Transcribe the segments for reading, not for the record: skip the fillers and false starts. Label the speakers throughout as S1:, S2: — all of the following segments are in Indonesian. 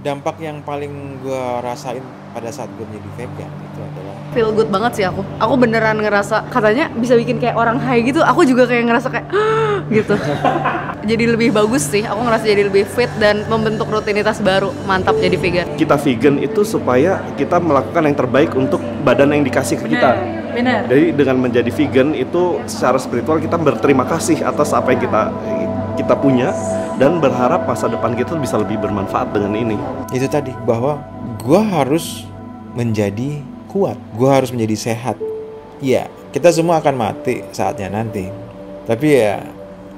S1: dampak yang paling gue rasain pada saat gue menjadi vegan itu adalah
S2: feel good banget sih aku. Aku beneran ngerasa katanya bisa bikin kayak orang high gitu. Aku juga kayak ngerasa kayak gitu. Jadi lebih bagus sih. Aku ngerasa jadi lebih fit dan membentuk rutinitas baru. Mantap jadi vegan.
S3: Kita vegan itu supaya kita melakukan yang terbaik untuk badan yang dikasih ke kita.
S2: Benar.
S3: Jadi dengan menjadi vegan itu secara spiritual kita berterima kasih atas apa yang kita punya dan berharap masa depan kita bisa lebih bermanfaat dengan ini.
S1: itu tadi bahwa gue harus menjadi kuat, gue harus menjadi sehat. Iya, kita semua akan mati saatnya nanti. Tapi ya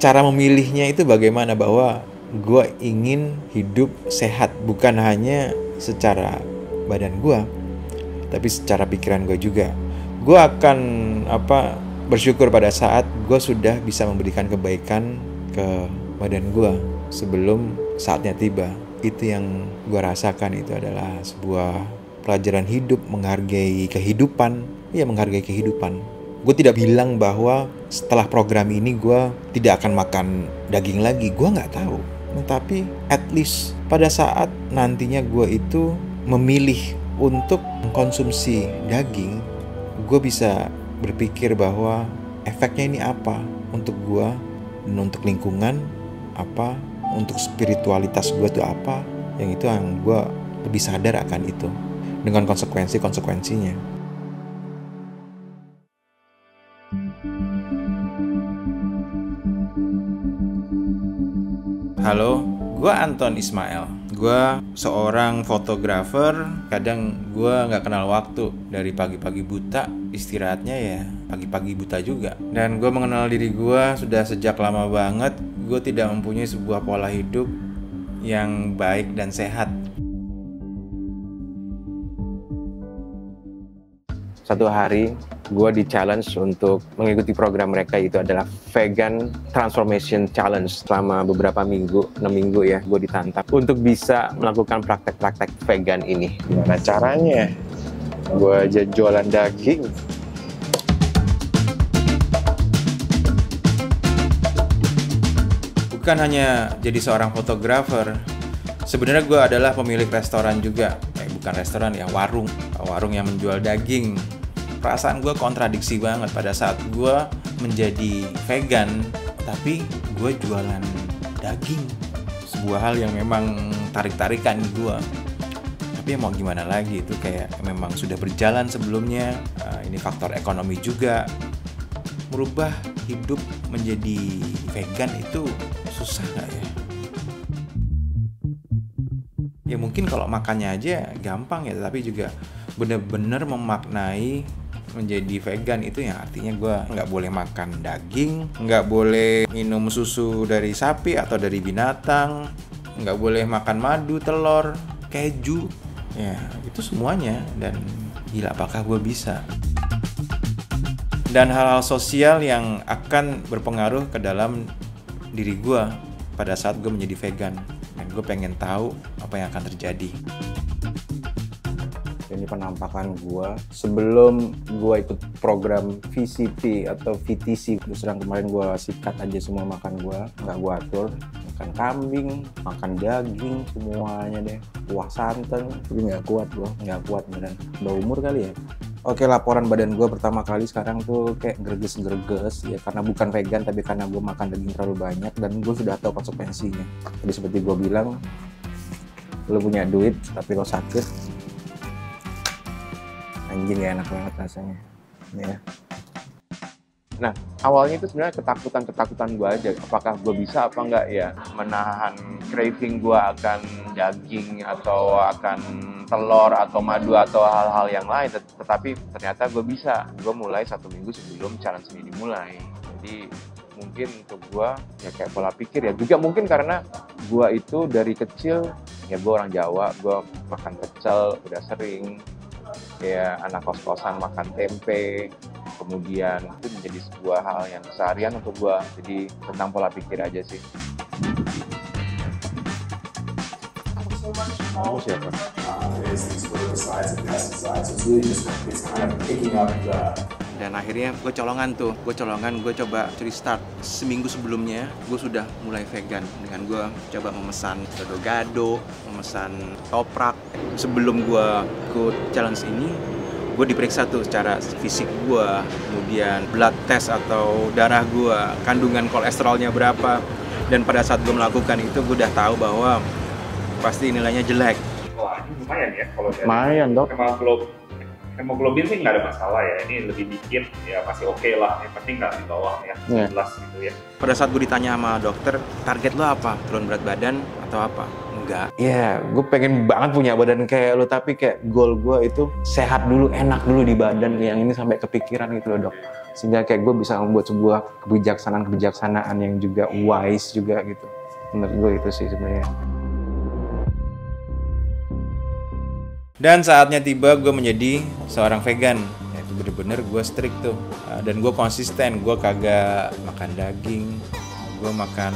S1: cara memilihnya itu bagaimana, bahwa gue ingin hidup sehat bukan hanya secara badan gue, tapi secara pikiran gue juga. Gue akan bersyukur pada saat gue sudah bisa memberikan kebaikan ke badan gue sebelum saatnya tiba. Itu yang gue rasakan, itu adalah sebuah pelajaran hidup, menghargai kehidupan. Ya, menghargai kehidupan. Gue tidak bilang bahwa setelah program ini gue tidak akan makan daging lagi. Gue gak tahu. Tapi at least pada saat nantinya gue itu memilih untuk mengkonsumsi daging, gue bisa berpikir bahwa efeknya ini apa untuk gue dan untuk lingkungan, apa untuk spiritualitas gue tuh apa. Yang itu yang gue lebih sadar akan itu dengan konsekuensinya. Halo, gue Anton Ismail. Gue seorang fotografer. Kadang gue gak kenal waktu. Dari pagi-pagi buta, istirahatnya ya pagi-pagi buta juga. Dan gue mengenal diri gue sudah sejak lama banget. Gue tidak mempunyai sebuah pola hidup yang baik dan sehat.
S4: Satu hari gue di-challenge untuk mengikuti program mereka, itu adalah Vegan Transformation Challenge. Selama beberapa minggu, 6 minggu ya, gue ditantang untuk bisa melakukan praktek-praktek vegan ini.
S5: Gimana caranya? Gue aja jualan daging.
S1: Bukan hanya jadi seorang fotografer, sebenarnya gue adalah pemilik restoran juga. Bukan restoran ya, warung yang menjual daging. Perasaan gue kontradiksi banget pada saat gue menjadi vegan, tapi gue jualan daging. Sebuah hal yang memang tarik-tarikan di gue. Tapi ya mau gimana lagi, itu kayak memang sudah berjalan sebelumnya. Ini faktor ekonomi juga. Merubah hidup menjadi vegan itu susah gak ya? Ya mungkin kalau makannya aja gampang ya, tapi juga bener-bener memaknai menjadi vegan itu yang artinya gue nggak boleh makan daging, nggak boleh minum susu dari sapi atau dari binatang, nggak boleh makan madu, telur, keju, ya itu semuanya. Dan gila, apakah gue bisa? Dan hal-hal sosial yang akan berpengaruh ke dalam diri gue pada saat gue menjadi vegan. Dan gue pengen tahu apa yang akan terjadi.
S5: Ini penampakan gue sebelum gue ikut program VCP atau VTC. Terus terang kemarin gue sikat aja semua makan gue, nggak gue atur. Makan kambing, makan daging, semuanya deh. Kuah santan, tapi nggak kuat gue, nggak kuat beneran. Udah umur kali ya. Oke, laporan badan gue pertama kali sekarang tuh kayak greges-greges ya, karena bukan vegan tapi karena gue makan daging terlalu banyak dan gue sudah tahu konsekuensinya. Jadi seperti gue bilang, lo punya duit tapi lo sakit, anjing gak enak banget rasanya ya.
S4: Nah, awalnya itu sebenarnya ketakutan gue aja. Apakah gue bisa apa enggak ya menahan craving gue akan daging atau akan telur atau madu atau hal-hal yang lain. Tetapi ternyata gue bisa. Gue mulai 1 minggu sebelum challenge ini dimulai. Jadi mungkin untuk gue ya kayak pola pikir ya. Juga mungkin karena gue itu dari kecil, ya gue orang Jawa, gue makan pecel udah sering. Kayak anak kos-kosan makan tempe, kemudian itu menjadi sebuah hal yang seharian untuk gue. Jadi tentang pola pikir aja sih.
S5: Kamu siapa?
S6: Is these herbicides and pesticides. It's really just it's kind of picking up
S1: Dan akhirnya gue colongan, gue coba curi start. Seminggu sebelumnya gue sudah mulai vegan dengan gue coba memesan gado-gado, memesan toprak. Sebelum gue ikut challenge ini, gue diperiksa tuh secara fisik gue, kemudian blood test atau darah gue, kandungan kolesterolnya berapa. Dan pada saat gue melakukan itu, gue udah tahu bahwa pasti nilainya jelek.
S6: Wah, ini lumayan ya kalau dari
S5: Lumayan, Dok.
S6: hemoglobin sih nggak ada masalah ya. Ini lebih dikit ya masih oke lah. Yang penting nggak di bawah ya, 11 gitu ya.
S1: Pada saat gue ditanya sama dokter, target lo apa? Turun berat badan atau apa? Enggak.
S5: Iya, gue pengen banget punya badan kayak lo, tapi kayak goal gue itu sehat dulu, enak dulu di badan. Yang ini sampai kepikiran gitu loh, Dok. Sehingga kayak gue bisa membuat sebuah kebijaksanaan yang juga wise juga gitu. Menurut gue itu sih sebenarnya.
S1: Dan saatnya tiba gue menjadi seorang vegan. Ya, itu bener-bener gue strict tuh. Dan gue konsisten, gue kagak makan daging. Gue makan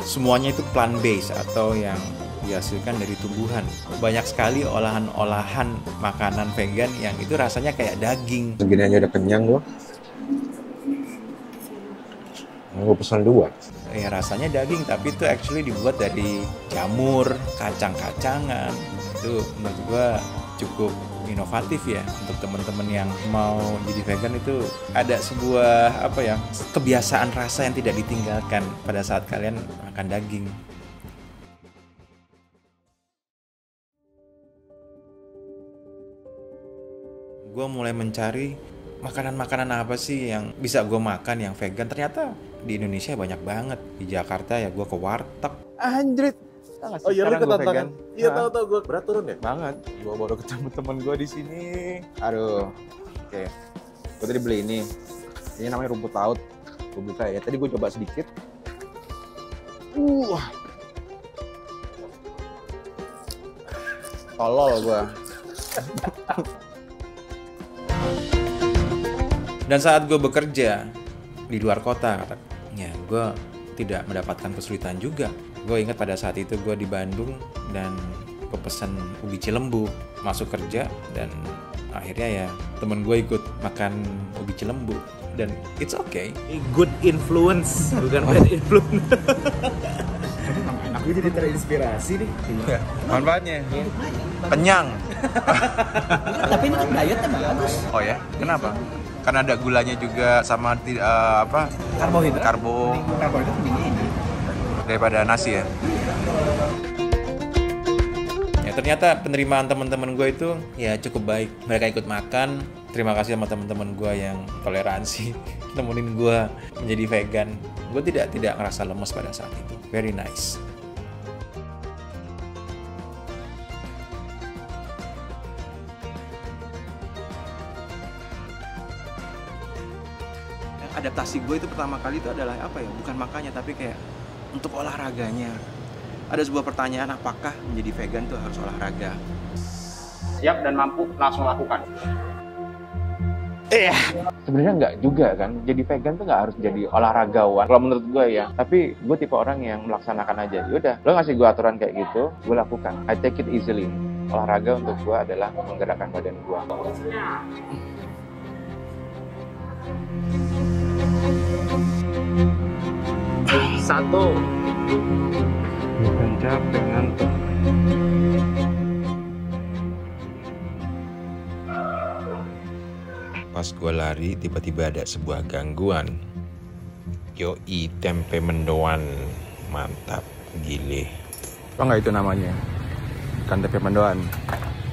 S1: semuanya itu plant based atau yang dihasilkan dari tumbuhan. Banyak sekali olahan-olahan makanan vegan yang itu rasanya kayak daging.
S5: Segini aja udah kenyang gue. Gue pesan 2.
S1: Ya rasanya daging, tapi itu actually dibuat dari jamur, kacang-kacangan. Itu menurut gue cukup inovatif ya untuk teman-teman yang mau jadi vegan. Itu ada sebuah kebiasaan rasa yang tidak ditinggalkan pada saat kalian makan daging. Gue mulai mencari makanan-makanan apa sih yang bisa gue makan yang vegan. Ternyata di Indonesia banyak banget. Di Jakarta ya gue ke warteg.
S5: Anjrit.
S1: Oh iya, lu ikut tantangan?
S5: Iya, tahu
S1: gue berat turun ya?
S5: Banget. Gue baru ketemu temen gue di sini. Aduh. Oke. Gue tadi beli ini. Ini namanya rumput laut. Gue buka ya. Tadi gue coba sedikit. Tolol gue.
S1: Dan saat gue bekerja di luar kota, ya gue tidak mendapatkan kesulitan juga. Gue ingat pada saat itu gue di Bandung dan gue pesan ubi cilembu, masuk kerja, dan akhirnya ya temen gue ikut makan ubi cilembu, dan it's okay.
S7: Good influence, bukan bad influence.
S5: Gue jadi terinspirasi nih.
S1: Manfaatnya kenyang.
S7: Tapi ini kan diet kan bagus.
S1: Oh ya, kenapa? Karena ada gulanya juga sama
S7: Karbohidrat.
S1: Karbohidrat
S7: tinggi ini.
S1: daripada nasi ya. Ya ternyata penerimaan teman-teman gue itu ya cukup baik. Mereka ikut makan. Terima kasih sama teman-teman gue yang toleransi nemenin gue menjadi vegan. Gue tidak ngerasa lemes pada saat itu. Very nice. Adaptasi gue itu pertama kali itu adalah bukan makannya, tapi kayak untuk olahraganya. Ada sebuah pertanyaan, apakah menjadi vegan itu harus olahraga?
S8: Siap dan mampu langsung lakukan.
S5: Sebenarnya nggak juga kan. Jadi vegan tuh nggak harus jadi olahragawan. Kalau menurut gue ya. Tapi gue tipe orang yang melaksanakan aja. Yaudah, lo ngasih gue aturan kayak gitu, gue lakukan. I take it easily. Olahraga untuk gue adalah menggerakkan badan gue.
S8: Satu.
S5: Bukan capek, ngantuk.
S9: Pas gue lari, tiba-tiba ada sebuah gangguan. Yoi, tempe mendoan. Mantap, gile.
S5: Apa nggak itu namanya? Bukan tempe mendoan,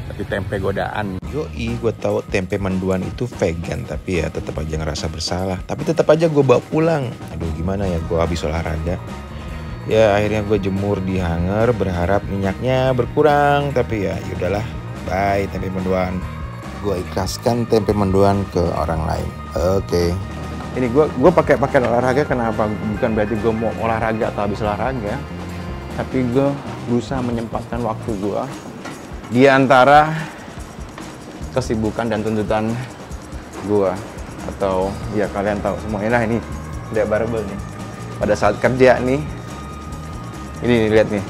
S5: tapi tempe godaan.
S9: Yoi, gue tahu tempe mendoan itu vegan, tapi ya tetap aja ngerasa bersalah. Tapi tetap aja gue bawa pulang. Aduh, gimana ya, gue habis olahraga. Ya akhirnya gue jemur di hanger, berharap minyaknya berkurang. Tapi ya udahlah, bye tempe mendoan. Gue ikhlaskan tempe mendoan ke orang lain. Oke.
S5: Ini gue pakai olahraga kenapa? Bukan berarti gue mau olahraga atau habis olahraga, tapi gue berusaha menyempatkan waktu gue di antara kesibukan dan tuntutan gue. Atau ya kalian tahu semuanya, nah ini udah barbel nih. Pada saat kerja nih, ini lihat nih.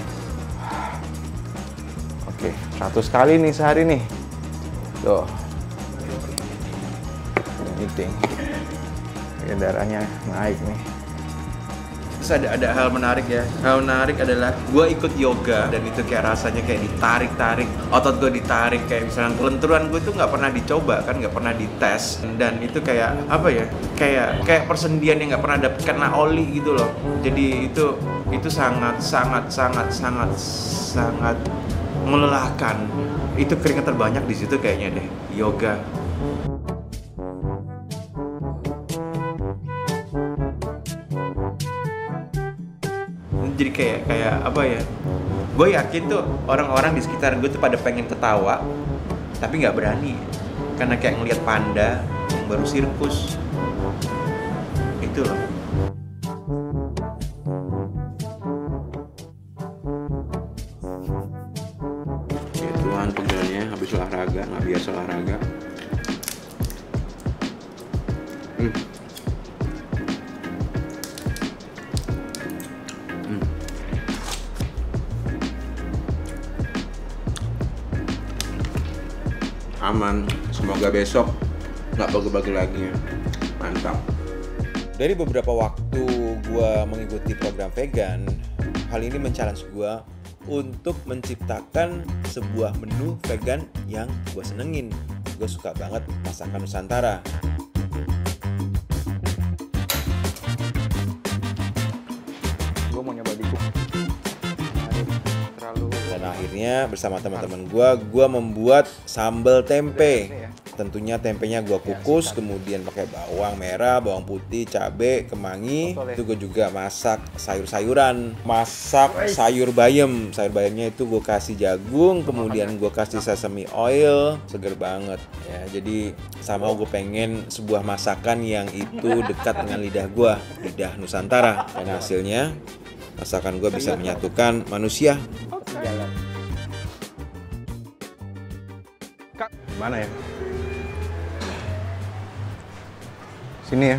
S5: Oke, 100 kali nih sehari nih. Tuh. Meeting. Ya, darahnya naik nih.
S9: Terus ada hal menarik ya. Hal menarik adalah gue ikut yoga dan itu kayak rasanya kayak ditarik-tarik, otot gue ditarik, kayak misalnya kelenturan gue tuh nggak pernah dicoba kan, nggak pernah dites, dan itu kayak apa ya? Kayak persendian yang nggak pernah dapet kena oli gitu loh. Jadi itu sangat melelahkan. Itu keringat terbanyak di situ kayaknya deh, yoga. Jadi kayak apa ya, gue yakin tuh orang-orang di sekitar gue tuh pada pengen ketawa tapi nggak berani karena kayak ngelihat panda yang baru sirkus itu loh. Ya Tuhan, pegelnya habis olahraga, nggak biasa olahraga. Aman, semoga besok nggak bagi-bagi lagi ya. Mantap. Dari beberapa waktu gue mengikuti program vegan, hal ini men-challenge gue untuk menciptakan sebuah menu vegan yang gue senengin. Gue suka banget masakan Nusantara.
S5: Gue mau nyoba dikuk.
S9: Dan akhirnya bersama teman-teman gue membuat sambal tempe. Tentunya tempenya gue kukus, kemudian pakai bawang merah, bawang putih, cabai, kemangi. Itu gue juga masak sayur-sayuran, masak sayur bayam. Sayur bayamnya itu gue kasih jagung, kemudian gue kasih sesame oil, seger banget ya. Jadi sama gue pengen sebuah masakan yang itu dekat dengan lidah gue, lidah Nusantara. Dan hasilnya masakan gue bisa menyatukan manusia.
S5: Gimana ya? Sini ya.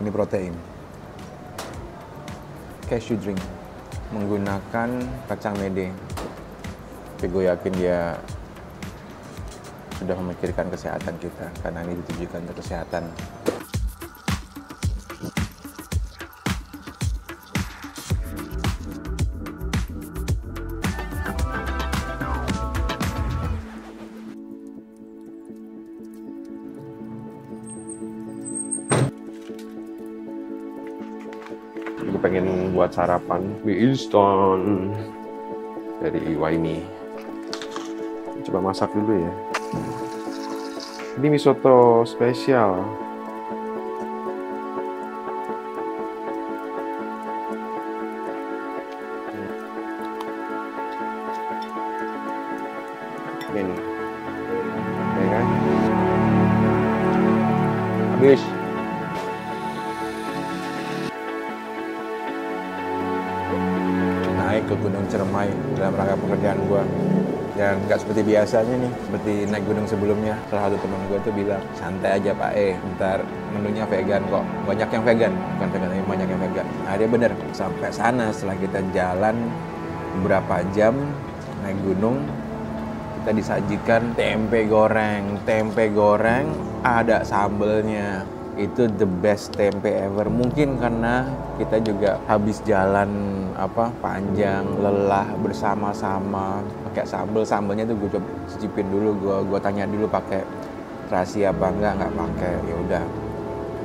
S5: Ini protein. Cashew drink menggunakan kacang mede. Tapi gue yakin dia sudah memikirkan kesehatan kita karena ini ditujukan untuk kesehatan.
S3: Gue pengen buat sarapan mie instan dari Iwaimi. Coba masak dulu ya. Ini mie soto spesial. Ini, ya kan? Habis.
S5: Naik ke Gunung Ciremai dalam rangka pekerjaan gue, dan nggak seperti biasanya nih, seperti naik gunung sebelumnya. Salah satu teman gue tuh bilang, santai aja Pak ntar menunya vegan kok, banyak yang vegan, bukan vegan tapi banyak yang vegan. Nah dia bener, sampai sana setelah kita jalan beberapa jam naik gunung, kita disajikan tempe goreng ada sambelnya. Itu the best tempe ever. Mungkin karena kita juga habis jalan panjang, lelah bersama-sama, pakai sambelnya tuh gue coba cicipin dulu, gue tanya dulu pakai terasi apa nggak pakai. Ya udah,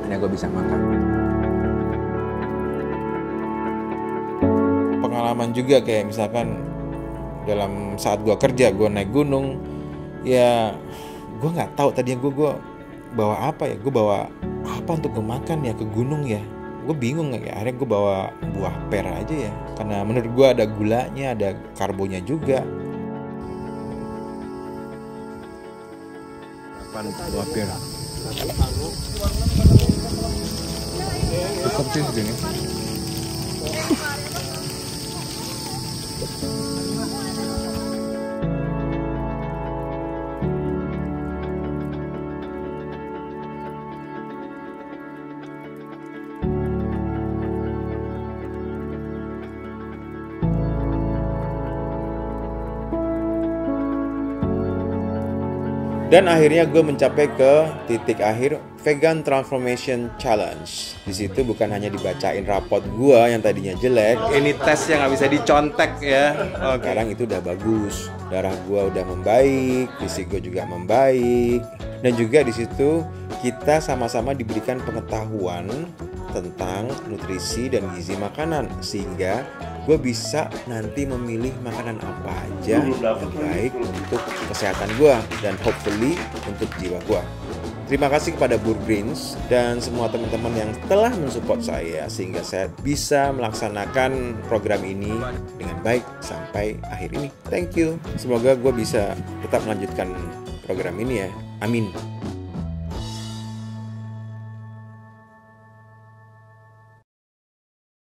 S5: ini gue bisa makan.
S9: Pengalaman juga kayak misalkan dalam saat gue kerja, gue naik gunung, ya gue nggak tahu tadinya gue bawa apa ya, gue bawa apa untuk gue makan ya ke gunung ya. Gue bingung ya, akhirnya gue bawa buah per aja ya, karena menurut gue ada gulanya, ada karbonya juga.
S5: Buah per cukup sih segini.
S1: Dan akhirnya gue mencapai ke titik akhir Vegan Transformation Challenge. Di situ bukan hanya dibacain rapot gue yang tadinya jelek, ini tes yang nggak bisa dicontek ya. Sekarang itu udah bagus, darah gue udah membaik, fisik gue juga membaik, dan juga di situ kita sama-sama diberikan pengetahuan tentang nutrisi dan gizi makanan, sehingga gue bisa nanti memilih makanan apa aja yang baik untuk kesehatan gue dan hopefully untuk jiwa gue. Terima kasih kepada Burgreens dan semua teman-teman yang telah mensupport saya sehingga saya bisa melaksanakan program ini dengan baik sampai akhir ini. Thank you. Semoga gue bisa tetap melanjutkan program ini ya. Amin.